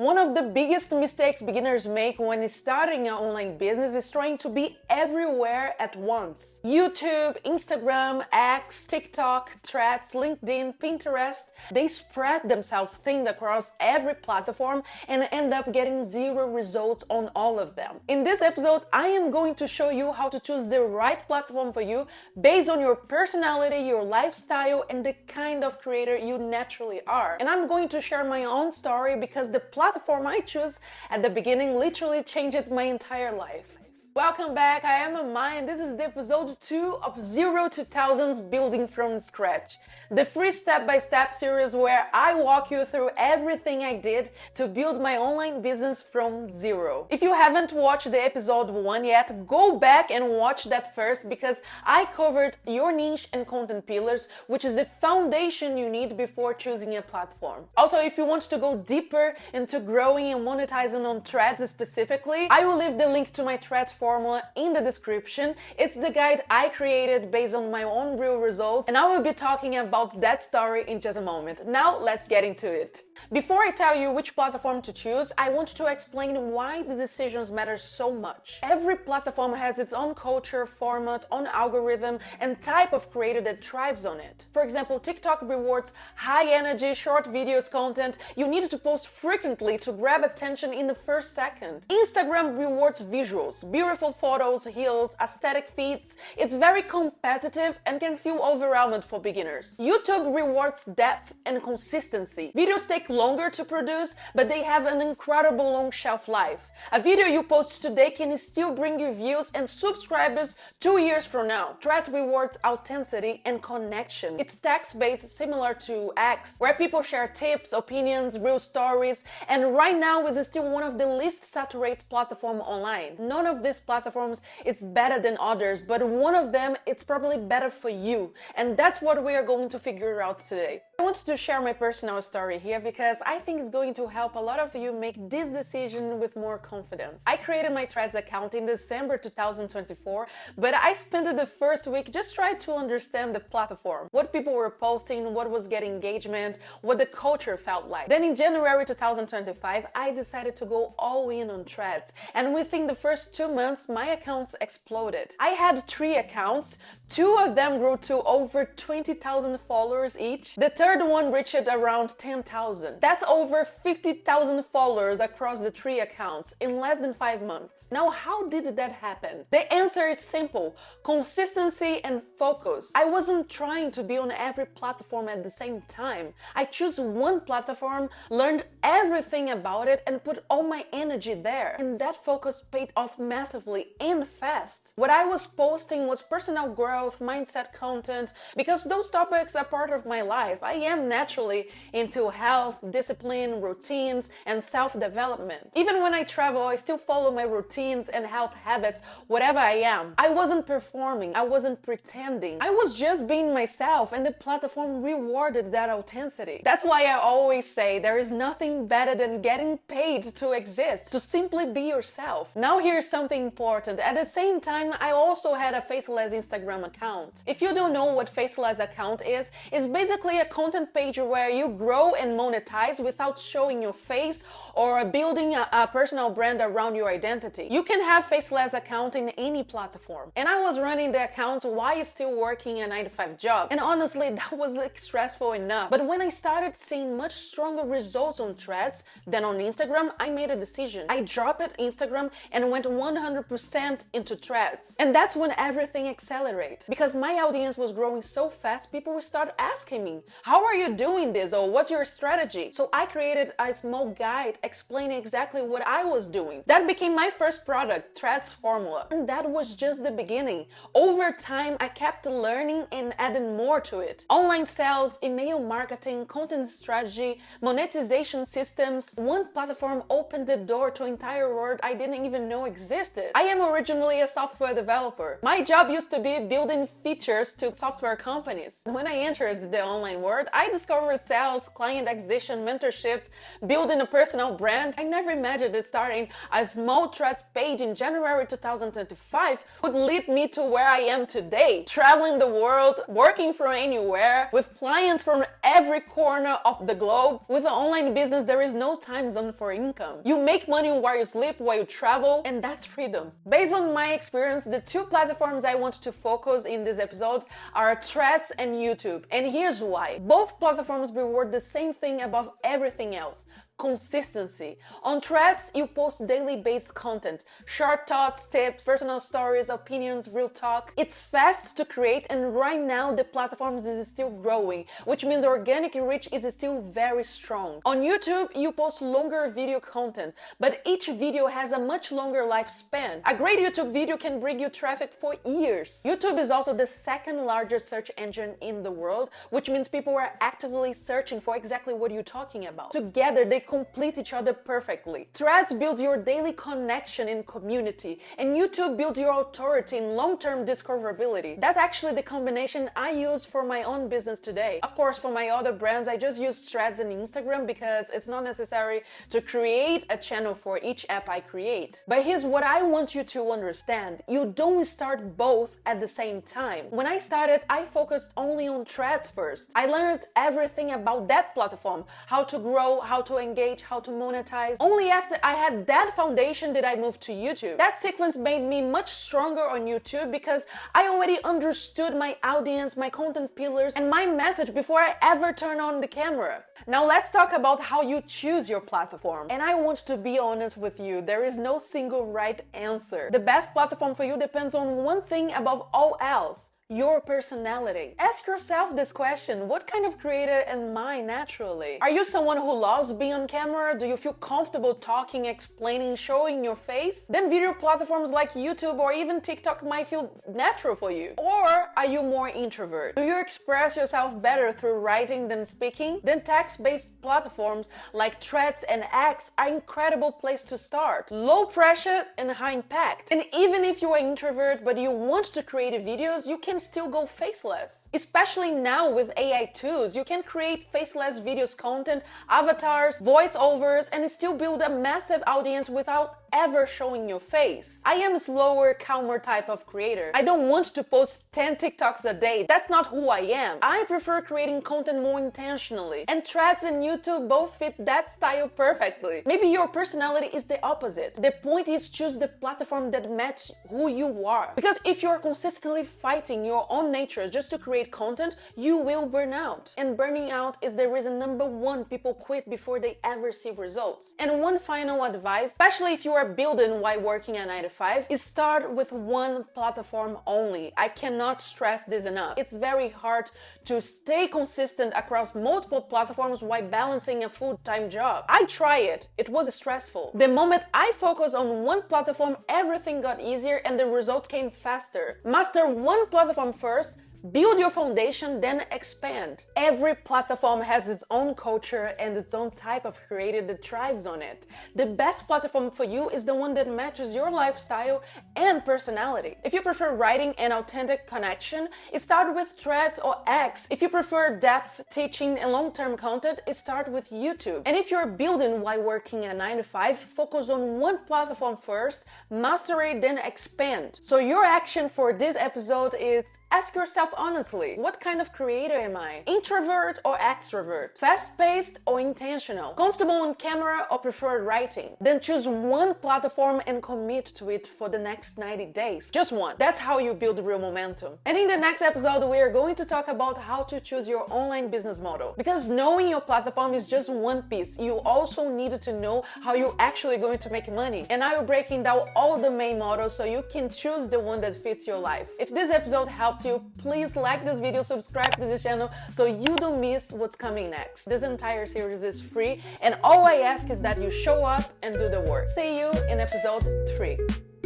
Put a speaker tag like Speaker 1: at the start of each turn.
Speaker 1: One of the biggest mistakes beginners make when starting an online business is trying to be everywhere at once. YouTube, Instagram, X, TikTok, Threads, LinkedIn, Pinterest, they spread themselves thin across every platform and end up getting zero results on all of them. In this episode, I am going to show you how to choose the right platform for you based on your personality, your lifestyle, and the kind of creator you naturally are. And I'm going to share my own story because the platform I chose at the beginning literally changed my entire life. Welcome back, I am Amaya and this is the episode 2 of Zero to Thousands Building from Scratch. The free step-by-step series where I walk you through everything I did to build my online business from zero. If you haven't watched the episode 1 yet, go back and watch that first because I covered your niche and content pillars, which is the foundation you need before choosing a platform. Also, if you want to go deeper into growing and monetizing on Threads specifically, I will leave the link to my Threads formula in the description. It's the guide I created based on my own real results, and I will be talking about that story in just a moment. Now let's get into it. Before I tell you which platform to choose, I want to explain why the decisions matter so much. Every platform has its own culture, format, own algorithm, and type of creator that thrives on it. For example, TikTok rewards high energy, short videos content. You need to post frequently to grab attention in the first second. Instagram rewards visuals, beautiful photos, heels, aesthetic feeds. It's very competitive and can feel overwhelming for beginners. YouTube rewards depth and consistency. Videos take longer to produce, but they have an incredible long shelf life. A video you post today can still bring you views and subscribers 2 years from now. Threads rewards authenticity and connection. It's text-based, similar to X, where people share tips, opinions, real stories, and right now is still one of the least saturated platforms online. None of these platforms is better than others, but one of them it's probably better for you, and that's what we are going to figure out today. I wanted to share my personal story here because I think it's going to help a lot of you make this decision with more confidence. I created my Threads account in December 2024, but I spent the first week just trying to understand the platform, what people were posting, what was getting engagement, what the culture felt like. Then in January 2025, I decided to go all in on Threads, and within the first 2 months, my accounts exploded. I had 3 accounts, 2 of them grew to over 20,000 followers each. The third one reached around 10,000. That's over 50,000 followers across the 3 accounts in less than 5 months. Now, how did that happen? The answer is simple: consistency and focus. I wasn't trying to be on every platform at the same time. I chose one platform, learned everything about it, and put all my energy there. And that focus paid off massively and fast. What I was posting was personal growth, mindset content, because those topics are part of my life. I am naturally into health, discipline, routines, and self-development. Even when I travel, I still follow my routines and health habits, whatever I am. I wasn't performing, I wasn't pretending. I was just being myself, and the platform rewarded that authenticity. That's why I always say there is nothing better than getting paid to exist, to simply be yourself. Now here's something important. At the same time, I also had a faceless Instagram account. If you don't know what faceless account is, it's basically a content page where you grow and monetize without showing your face or building a personal brand around your identity. You can have faceless account in any platform. And I was running the accounts while still working a 9-to-5 job. And honestly, that was stressful enough. But when I started seeing much stronger results on Threads than on Instagram, I made a decision. I dropped Instagram and went 100% into Threads. And that's when everything accelerated. Because my audience was growing so fast, people would start asking me, how are you doing this? Or what's your strategy? So I created a small guide explaining exactly what I was doing. That became my first product, Threads Formula. And that was just the beginning. Over time, I kept learning and adding more to it. Online sales, email marketing, content strategy, monetization systems. One platform opened the door to an entire world I didn't even know existed. I am originally a software developer. My job used to be building features to software companies. When I entered the online world, effort, I discovered sales, client acquisition, mentorship, building a personal brand. I never imagined that starting a small Threads page in January 2025 would lead me to where I am today. Traveling the world, working from anywhere, with clients from every corner of the globe. With an online business, there is no time zone for income. You make money while you sleep, while you travel, and that's freedom. Based on my experience, the two platforms I want to focus in this episode are Threads and YouTube. And here's why. Both platforms reward the same thing above everything else: consistency. On Threads, you post daily based content, short thoughts, tips, personal stories, opinions, real talk. It's fast to create, and right now the platform is still growing, which means organic reach is still very strong. On YouTube, you post longer video content, but each video has a much longer lifespan. A great YouTube video can bring you traffic for years. YouTube is also the second largest search engine in the world, which means people are actively searching for exactly what you're talking about. Together, they complete each other perfectly. Threads builds your daily connection in community, and YouTube builds your authority in long-term discoverability. That's actually the combination I use for my own business today. Of course, for my other brands, I just use Threads and Instagram because it's not necessary to create a channel for each app I create. But here's what I want you to understand. You don't start both at the same time. When I started, I focused only on Threads first. I learned everything about that platform, how to grow, how to engage, how to monetize. Only after I had that foundation did I move to YouTube. That sequence made me much stronger on YouTube because I already understood my audience, my content pillars, and my message before I ever turn on the camera. Now let's talk about how you choose your platform. And I want to be honest with you, there is no single right answer. The best platform for you depends on one thing above all else: your personality. Ask yourself this question: what kind of creator am I naturally? Are you someone who loves being on camera? Do you feel comfortable talking, explaining, showing your face? Then video platforms like YouTube or even TikTok might feel natural for you. Or are you more introvert? Do you express yourself better through writing than speaking? Then text-based platforms like Threads and X are an incredible place to start. Low pressure and high impact. And even if you are introvert but you want to create videos, you can still go faceless. Especially now with AI tools, you can create faceless videos, content, avatars, voiceovers, and still build a massive audience without ever showing your face. I am a slower, calmer type of creator. I don't want to post 10 TikToks a day. That's not who I am. I prefer creating content more intentionally. And Threads and YouTube both fit that style perfectly. Maybe your personality is the opposite. The point is choose the platform that matches who you are. Because if you're consistently fighting your own nature just to create content, you will burn out. And burning out is the reason number one people quit before they ever see results. And one final advice, especially if you are building while working a 9-to-5, is start with one platform only. I cannot stress this enough. It's very hard to stay consistent across multiple platforms while balancing a full-time job. I tried it. It was stressful. The moment I focused on one platform, everything got easier and the results came faster. Master one platform first, build your foundation, then expand. Every platform has its own culture and its own type of creator that thrives on it. The best platform for you is the one that matches your lifestyle and personality. If you prefer writing and authentic connection, start with Threads or X. If you prefer depth, teaching, and long-term content, start with YouTube. And if you're building while working a 9-to-5, focus on one platform first, master it, then expand. So your action for this episode is ask yourself honestly, what kind of creator am I? Introvert or extrovert? Fast-paced or intentional? Comfortable on camera or prefer writing? Then choose one platform and commit to it for the next 90 days. Just one. That's how you build real momentum. And in the next episode, we are going to talk about how to choose your online business model. Because knowing your platform is just one piece. You also need to know how you're actually going to make money. And I will breaking down all the main models so you can choose the one that fits your life. If this episode helped you, please like this video, subscribe to this channel so you don't miss what's coming next. This entire series is free and all I ask is that you show up and do the work. See you in episode 3.